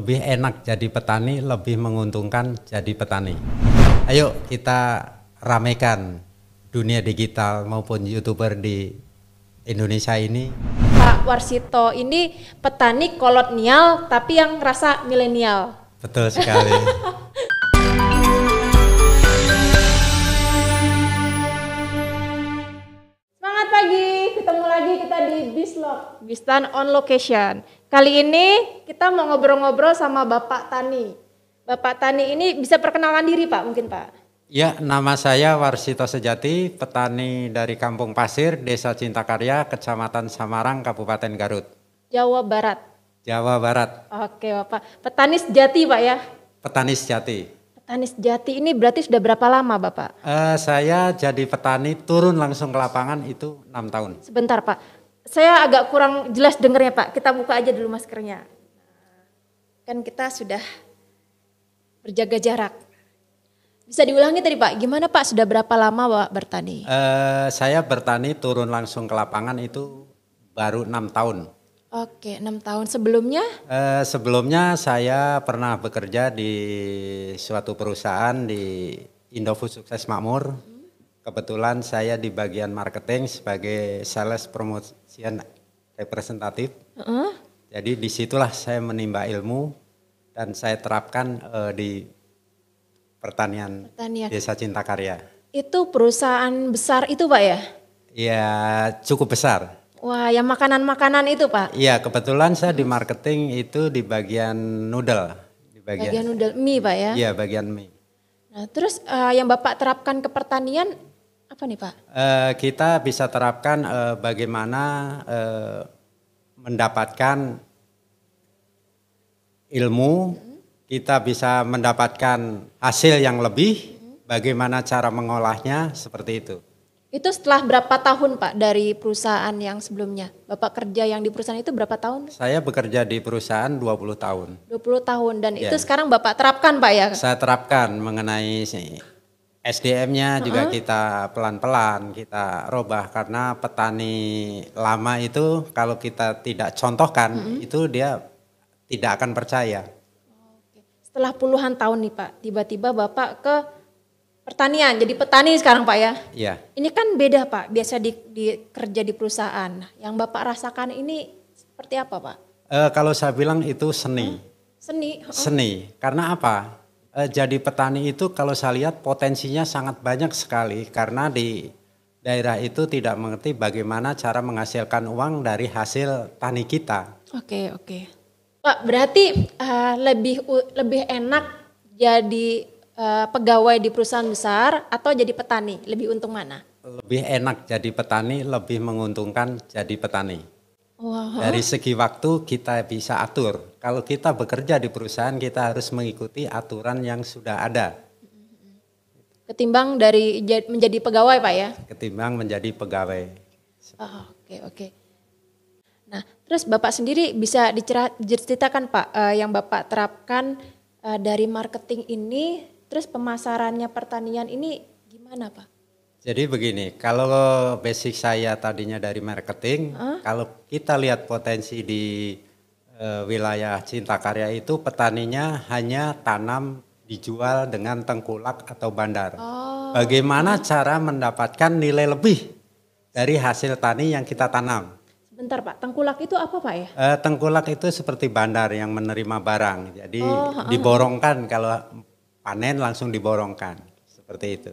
Lebih enak jadi petani, lebih menguntungkan jadi petani. Ayo kita ramekan dunia digital maupun YouTuber di Indonesia ini. Pak Warsito ini petani kolonial tapi yang rasa milenial. Betul sekali. Semangat pagi, ketemu lagi kita di Bislog, Bistan on Location. Kali ini kita mau ngobrol-ngobrol sama Bapak Tani. Bapak Tani ini bisa perkenalkan diri Pak, mungkin Pak? Ya, nama saya Warsito Sejati, petani dari Kampung Pasir, Desa Cintakarya, Kecamatan Samarang, Kabupaten Garut, Jawa Barat. Jawa Barat. Oke Bapak, petani sejati Pak ya? Petani sejati. Petani sejati ini berarti sudah berapa lama Bapak? Saya jadi petani turun langsung ke lapangan itu 6 tahun. Sebentar Pak, saya agak kurang jelas dengernya Pak, kita buka aja dulu maskernya. Kan kita sudah berjaga jarak. Bisa diulangi tadi Pak, gimana Pak sudah berapa lama Bapak bertani? Saya bertani turun langsung ke lapangan itu baru 6 tahun. Oke, 6 tahun. Sebelumnya? Sebelumnya saya pernah bekerja di suatu perusahaan di Indofood Sukses Makmur. Kebetulan saya di bagian marketing sebagai sales promotion representatif. Jadi disitulah saya menimba ilmu dan saya terapkan di pertanian Desa Cintakarya. Itu perusahaan besar itu Pak ya? Ya cukup besar. Wah, yang makanan-makanan itu Pak? Iya, kebetulan saya di marketing itu di bagian noodle. Di bagian noodle mie Pak ya? Iya, bagian mie. Nah terus yang Bapak terapkan ke pertanian apa nih Pak? Kita bisa terapkan bagaimana mendapatkan ilmu, kita bisa mendapatkan hasil yang lebih, bagaimana cara mengolahnya, seperti itu. Itu setelah berapa tahun Pak dari perusahaan yang sebelumnya? Bapak kerja yang di perusahaan itu berapa tahun? Saya bekerja di perusahaan 20 tahun. 20 tahun dan itu sekarang Bapak terapkan Pak ya? Saya terapkan mengenai SDM-nya juga kita pelan-pelan kita rubah karena petani lama itu kalau kita tidak contohkan itu dia tidak akan percaya. Setelah puluhan tahun nih Pak, tiba-tiba Bapak ke pertanian, jadi petani sekarang Pak ya? Iya. Ini kan beda Pak, biasa kerja di perusahaan. Yang Bapak rasakan ini seperti apa Pak? Kalau saya bilang itu seni. Seni? Seni, karena apa? Jadi petani itu kalau saya lihat potensinya sangat banyak sekali karena di daerah itu tidak mengerti bagaimana cara menghasilkan uang dari hasil tani kita. Oke. Pak, berarti lebih enak jadi pegawai di perusahaan besar atau jadi petani? Lebih untung mana? Lebih enak jadi petani, lebih menguntungkan jadi petani. Wow. Dari segi waktu kita bisa atur. Kalau kita bekerja di perusahaan kita harus mengikuti aturan yang sudah ada. Ketimbang dari menjadi pegawai Pak ya? Ketimbang menjadi pegawai. Oke. Nah, terus Bapak sendiri bisa diceritakan Pak yang Bapak terapkan dari marketing ini, terus pemasarannya pertanian ini gimana Pak? Jadi begini, kalau basic saya tadinya dari marketing, kalau kita lihat potensi di wilayah Cintakarya itu petaninya hanya tanam dijual dengan tengkulak atau bandar. Bagaimana cara mendapatkan nilai lebih dari hasil tani yang kita tanam? Sebentar Pak, tengkulak itu apa Pak ya? Tengkulak itu seperti bandar yang menerima barang, jadi diborongkan kalau panen langsung diborongkan, seperti itu.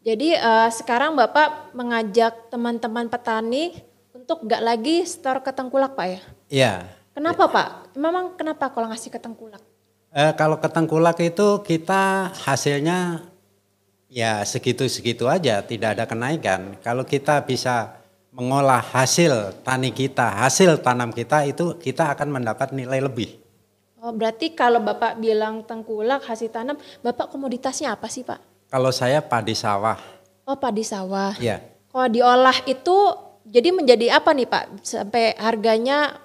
Jadi sekarang Bapak mengajak teman-teman petani untuk gak lagi store ke tengkulak Pak ya? Iya. Kenapa Pak? Memang kenapa kalau ngasih ke tengkulak? Kalau ke tengkulak itu kita hasilnya ya segitu-segitu aja, tidak ada kenaikan. Kalau kita bisa mengolah hasil tani kita, hasil tanam kita itu kita akan mendapat nilai lebih. Oh berarti kalau Bapak bilang tengkulak hasil tanam, Bapak komoditasnya apa sih Pak? Kalau saya padi sawah. Oh padi sawah. Iya. Kalau diolah itu jadi menjadi apa nih Pak? Sampai harganya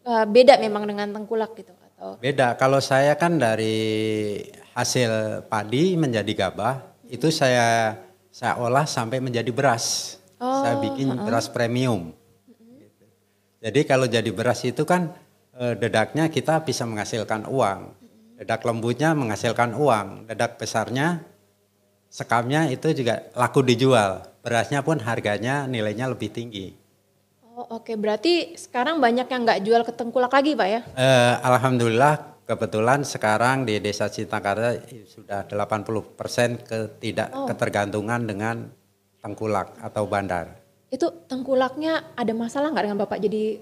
beda memang dengan tengkulak gitu atau? Beda. Kalau saya kan dari hasil padi menjadi gabah, itu saya olah sampai menjadi beras. Saya bikin beras premium. Jadi kalau jadi beras itu kan dedaknya kita bisa menghasilkan uang. Dedak lembutnya menghasilkan uang. Dedak besarnya, sekamnya itu juga laku dijual. Berasnya pun harganya nilainya lebih tinggi. Oh, oke, berarti sekarang banyak yang nggak jual ke tengkulak lagi Pak ya? Alhamdulillah kebetulan sekarang di Desa Cintakarya sudah 80% tidak ketergantungan dengan tengkulak atau bandar. Itu tengkulaknya ada masalah nggak dengan Bapak jadi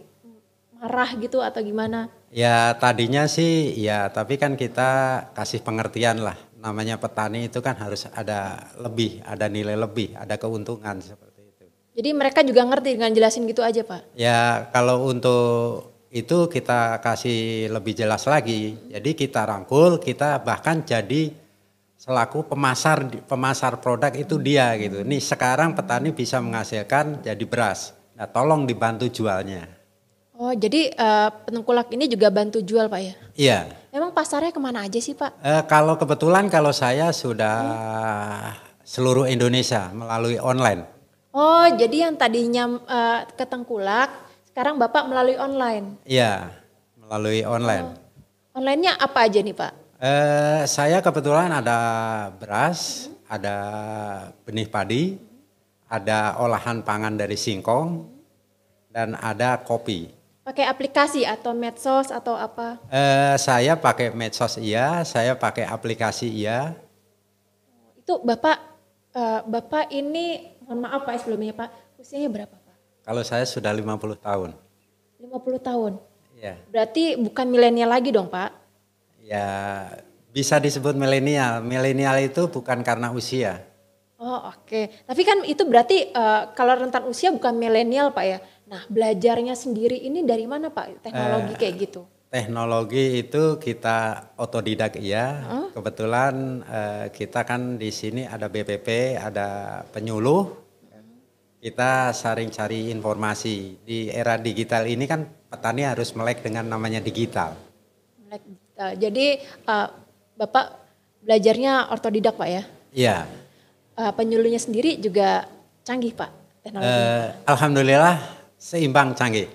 marah gitu atau gimana? Ya tadinya sih ya, tapi kan kita kasih pengertian lah. Namanya petani itu kan harus ada lebih, ada nilai lebih, ada keuntungan seperti itu. Jadi mereka juga ngerti dengan jelasin gitu aja Pak? Ya kalau untuk itu kita kasih lebih jelas lagi. Jadi kita rangkul, kita bahkan jadi selaku pemasar produk itu dia gitu. Nih sekarang petani bisa menghasilkan jadi beras. Nah tolong dibantu jualnya. Oh jadi penengkulak ini juga bantu jual Pak ya? Iya. Emang pasarnya kemana aja sih Pak? Kalau kebetulan kalau saya sudah seluruh Indonesia melalui online. Oh jadi yang tadinya ke tengkulak sekarang Bapak melalui online? Iya, melalui online. Onlinenya apa aja nih Pak? Saya kebetulan ada beras, ada benih padi, ada olahan pangan dari singkong, dan ada kopi. Pakai aplikasi atau medsos atau apa? Saya pakai medsos iya, saya pakai aplikasi iya. Itu Bapak ini, mohon maaf Pak sebelumnya Pak, usianya berapa Pak? Kalau saya sudah 50 tahun. 50 tahun? Iya. Berarti bukan milenial lagi dong Pak? Ya bisa disebut milenial. Milenial itu bukan karena usia. Oh oke. Tapi kan itu berarti kalau rentan usia bukan milenial Pak ya? Nah belajarnya sendiri ini dari mana Pak teknologi kayak gitu? Teknologi itu kita otodidak ya. Kebetulan kita kan di sini ada BPP, ada penyuluh. Kita saring cari informasi. Di era digital ini kan petani harus melek dengan namanya digital. Jadi Bapak belajarnya otodidak Pak ya? Iya. Penyuluhnya sendiri juga canggih Pak teknologi. Alhamdulillah seimbang canggih.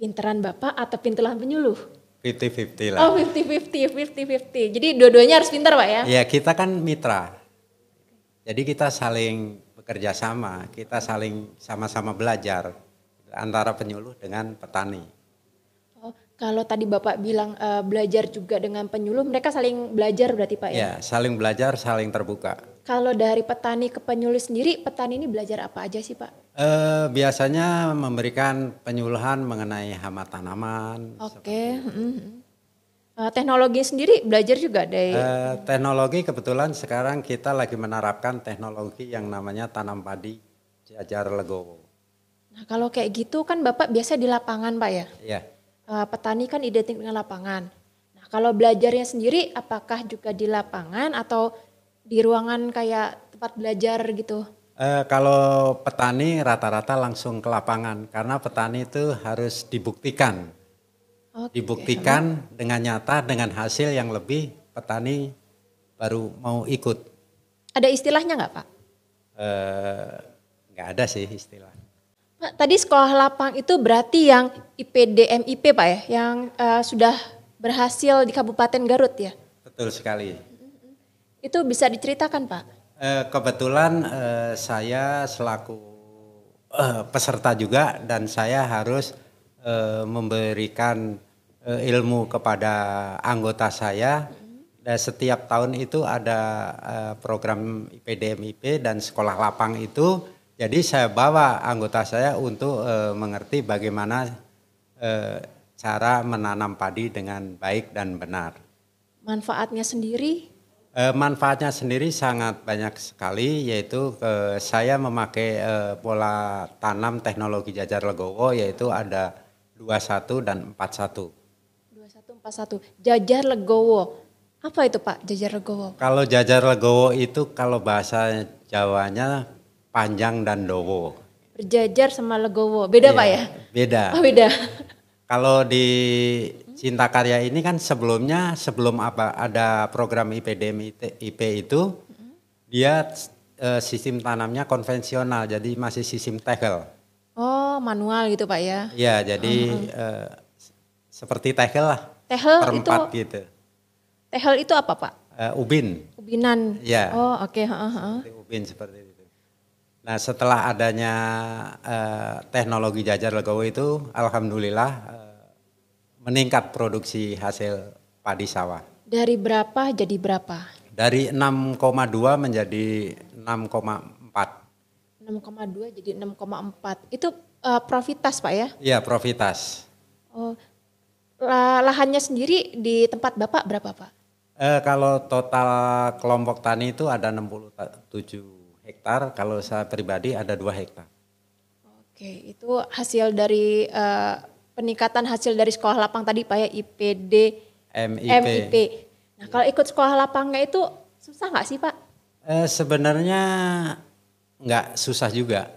Pinteran Bapak atau pinteran penyuluh? 50-50 lah. Oh 50-50. Jadi dua-duanya harus pintar Pak ya? Ya kita kan mitra. Jadi kita saling bekerja sama, kita saling sama-sama belajar antara penyuluh dengan petani. Oh, kalau tadi Bapak bilang belajar juga dengan penyuluh, mereka saling belajar berarti Pak ya? Ya saling belajar, saling terbuka. Kalau dari petani ke penyuluh sendiri, petani ini belajar apa aja sih Pak? Biasanya memberikan penyuluhan mengenai hama tanaman. Oke. Teknologi sendiri belajar juga dari? Teknologi kebetulan sekarang kita lagi menerapkan teknologi yang namanya tanam padi jajar legowo. Nah kalau kayak gitu kan Bapak biasa di lapangan Pak ya? Iya. Petani kan identik dengan lapangan. Nah kalau belajarnya sendiri apakah juga di lapangan atau di ruangan kayak tempat belajar gitu? Kalau petani rata-rata langsung ke lapangan karena petani itu harus dibuktikan. Dibuktikan dengan nyata dengan hasil yang lebih petani baru mau ikut. Ada istilahnya nggak Pak? Nggak ada sih istilah. Pak, tadi sekolah lapang itu berarti yang IPD MIP Pak ya? Yang sudah berhasil di Kabupaten Garut ya? Betul sekali. Itu bisa diceritakan Pak? Kebetulan saya selaku peserta juga dan saya harus memberikan ilmu kepada anggota saya. Dan setiap tahun itu ada program IPD MIP dan sekolah lapang itu. Jadi saya bawa anggota saya untuk mengerti bagaimana cara menanam padi dengan baik dan benar. Manfaatnya sendiri? Manfaatnya sendiri sangat banyak sekali, yaitu saya memakai pola tanam teknologi jajar legowo, yaitu ada 21 dan 41. 2141, jajar legowo. Apa itu Pak jajar legowo? Kalau jajar legowo itu kalau bahasa Jawanya panjang dan dowo. Berjajar sama legowo, beda Pak ya? Beda. Oh beda. Kalau di Cintakarya ini kan sebelumnya sebelum ada program IPDM-IP itu dia sistem tanamnya konvensional, jadi masih sistem tegel. Oh manual gitu Pak ya? Ya jadi seperti tehel lah, Tehel per itu 4 gitu. tehel itu apa Pak? Ubin. Ubinan. Ya. Oh oke. Seperti ubin seperti itu. Nah setelah adanya teknologi jajar legowo itu, alhamdulillah meningkat produksi hasil padi sawah. Dari berapa jadi berapa? Dari 6,2 menjadi 6,4. 6,2 jadi 6,4. Itu profitas Pak ya? Iya profitas. Oh, lahannya sendiri di tempat Bapak berapa Pak? Kalau total kelompok tani itu ada 67 hektar, kalau saya pribadi ada 2 hektar. Oke, itu hasil dari peningkatan hasil dari sekolah lapang tadi Pak ya, IPD, MIP. Nah kalau ikut sekolah lapangnya itu susah nggak sih Pak? Sebenarnya nggak susah juga,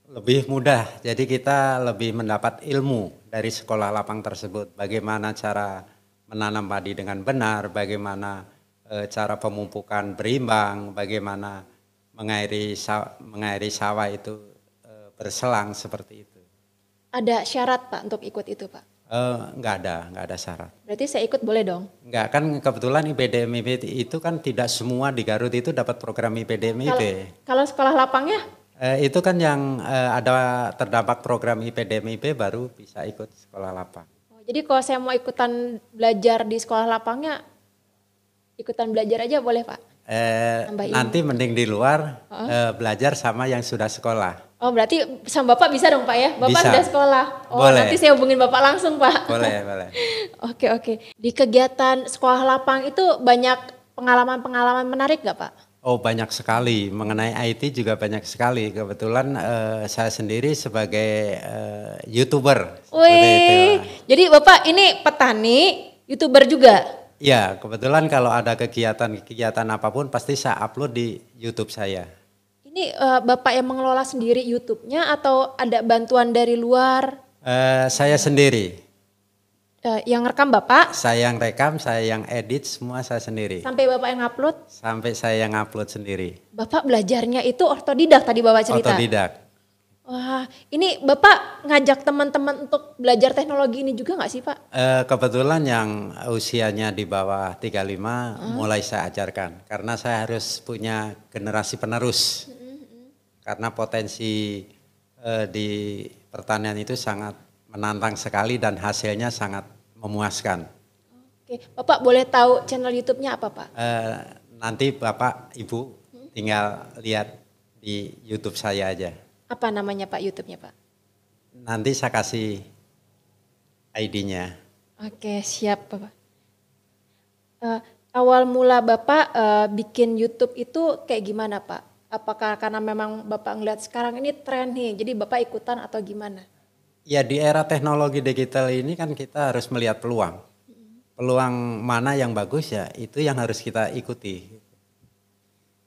lebih mudah. Jadi kita lebih mendapat ilmu dari sekolah lapang tersebut. Bagaimana cara menanam padi dengan benar, bagaimana cara pemupukan berimbang, bagaimana mengairi sawah itu berselang seperti itu. Ada syarat Pak untuk ikut itu Pak? Nggak ada syarat. Berarti saya ikut boleh dong? Nggak, kan kebetulan IPDMIP itu kan tidak semua di Garut itu dapat program IPDMIP. Kalau sekolah lapangnya? Itu kan yang ada terdampak program IPDMIP baru bisa ikut sekolah lapang. Jadi kalau saya mau ikutan belajar di sekolah lapangnya, ikutan belajar aja boleh Pak? Nanti mending di luar belajar sama yang sudah sekolah. Oh berarti sama Bapak bisa dong Pak ya? Bapak bisa. sudah sekolah. Oh boleh. Nanti saya hubungin Bapak langsung Pak. Boleh. Oke. Di kegiatan sekolah lapang itu banyak pengalaman-pengalaman menarik gak Pak? Oh banyak sekali, mengenai IT juga banyak sekali. Kebetulan saya sendiri sebagai YouTuber. Wih, jadi Bapak ini petani, YouTuber juga? Iya, kebetulan kalau ada kegiatan apapun pasti saya upload di YouTube saya. Ini Bapak yang mengelola sendiri YouTube-nya atau ada bantuan dari luar? Saya sendiri. Yang rekam Bapak? Saya yang rekam, saya yang edit, semua saya sendiri. Sampai Bapak yang upload? Sampai saya yang upload sendiri. Bapak belajarnya itu otodidak tadi Bapak cerita? Otodidak. Wah, ini Bapak ngajak teman-teman untuk belajar teknologi ini juga nggak sih Pak? Kebetulan yang usianya di bawah 35 mulai saya ajarkan. Karena saya harus punya generasi penerus. Karena potensi di pertanian itu sangat menantang sekali dan hasilnya sangat memuaskan. Oke, Bapak boleh tahu channel YouTube-nya apa Pak? Nanti Bapak Ibu tinggal lihat di YouTube saya aja. Apa namanya Pak YouTube-nya Pak? Nanti saya kasih ID-nya. Oke, siap Bapak. Awal mula Bapak bikin YouTube itu kayak gimana Pak? Apakah karena memang Bapak ngeliat sekarang ini tren nih, jadi Bapak ikutan atau gimana? Ya di era teknologi digital ini kan kita harus melihat peluang. Peluang mana yang bagus ya itu yang harus kita ikuti.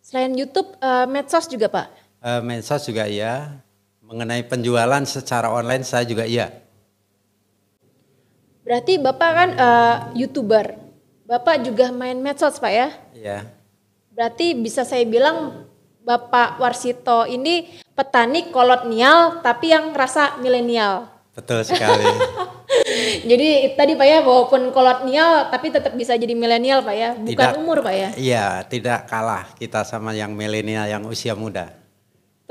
Selain YouTube, medsos juga Pak? Medsos juga iya. Mengenai penjualan secara online saya juga iya. Berarti Bapak kan YouTuber. Bapak juga main medsos Pak ya? Iya. Berarti bisa saya bilang Bapak Warsito ini petani kolonial tapi yang rasa milenial. Betul sekali. Jadi tadi Pak ya walaupun kolonial tapi tetap bisa jadi milenial Pak ya, bukan umur Pak ya? Iya, tidak kalah kita sama yang milenial yang usia muda.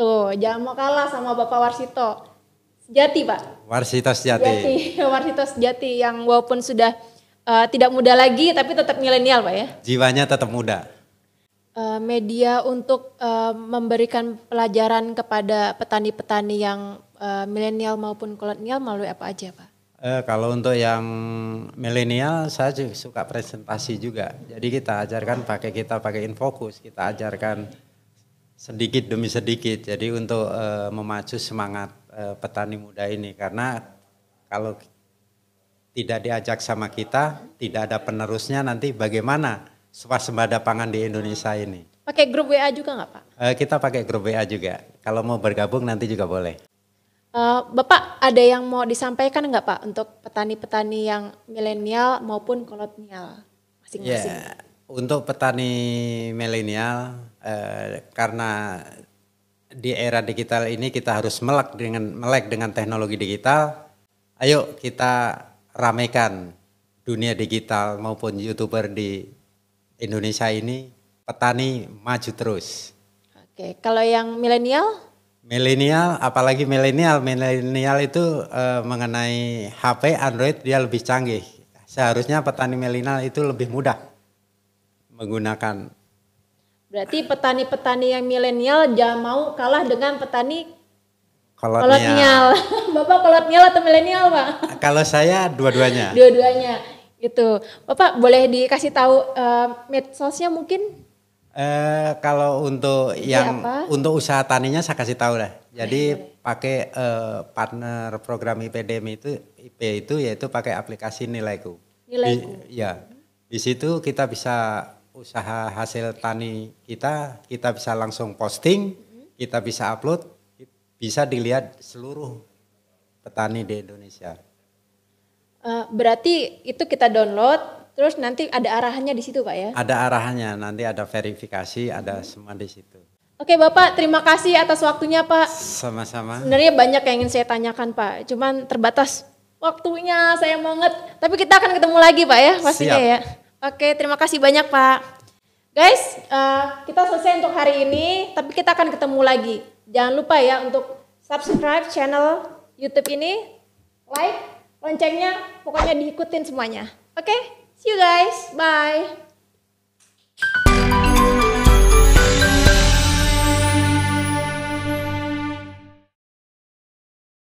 Tuh, jangan mau kalah sama Bapak Warsito. Sejati Pak. Warsito sejati. Warsito sejati yang walaupun sudah tidak muda lagi tapi tetap milenial Pak ya? Jiwanya tetap muda. Media untuk memberikan pelajaran kepada petani-petani yang milenial maupun kolonial melalui apa aja Pak? Kalau untuk yang milenial saya juga suka presentasi juga. Jadi kita pakai Infocus, kita ajarkan sedikit demi sedikit. Jadi untuk memacu semangat petani muda ini, karena kalau tidak diajak sama kita, tidak ada penerusnya, nanti bagaimana swasembada pangan di Indonesia ini. Pakai grup WA juga nggak Pak? Kita pakai grup WA juga. Kalau mau bergabung nanti juga boleh. Bapak ada yang mau disampaikan nggak Pak untuk petani-petani yang milenial maupun kolonial masing-masing? Ya, untuk petani milenial karena di era digital ini kita harus melek dengan teknologi digital. Ayo kita ramekan dunia digital maupun YouTuber di Indonesia ini, petani maju terus. Oke, kalau yang milenial? Milenial, apalagi milenial itu mengenai HP, Android dia lebih canggih. Seharusnya petani milenial itu lebih mudah menggunakan. Berarti petani-petani yang milenial jangan mau kalah dengan petani Kolotnial. kolotnial. Bapak kolotnial atau milenial, Pak? Kalau saya dua-duanya. Dua-duanya. Gitu. Bapak boleh dikasih tahu medsosnya mungkin? Kalau untuk untuk usaha taninya saya kasih tahu lah. Jadi pakai partner program IPDM itu yaitu pakai aplikasi Nilaiku. Nilaiku. Ya. Di situ kita bisa usaha hasil tani kita bisa langsung posting, kita bisa upload, bisa dilihat seluruh petani di Indonesia. Berarti itu kita download. Terus nanti ada arahannya di situ, Pak ya? Ada arahannya, nanti ada verifikasi, ada semua di situ. Oke Bapak, terima kasih atas waktunya Pak. Sama-sama. Sebenarnya banyak yang ingin saya tanyakan Pak, cuman terbatas waktunya sayang banget. Tapi kita akan ketemu lagi Pak ya, pastinya ya. Oke, terima kasih banyak Pak. Guys, kita selesai untuk hari ini, tapi kita akan ketemu lagi. Jangan lupa ya untuk subscribe channel YouTube ini, like, loncengnya, pokoknya diikutin semuanya. Oke? See you guys. Bye.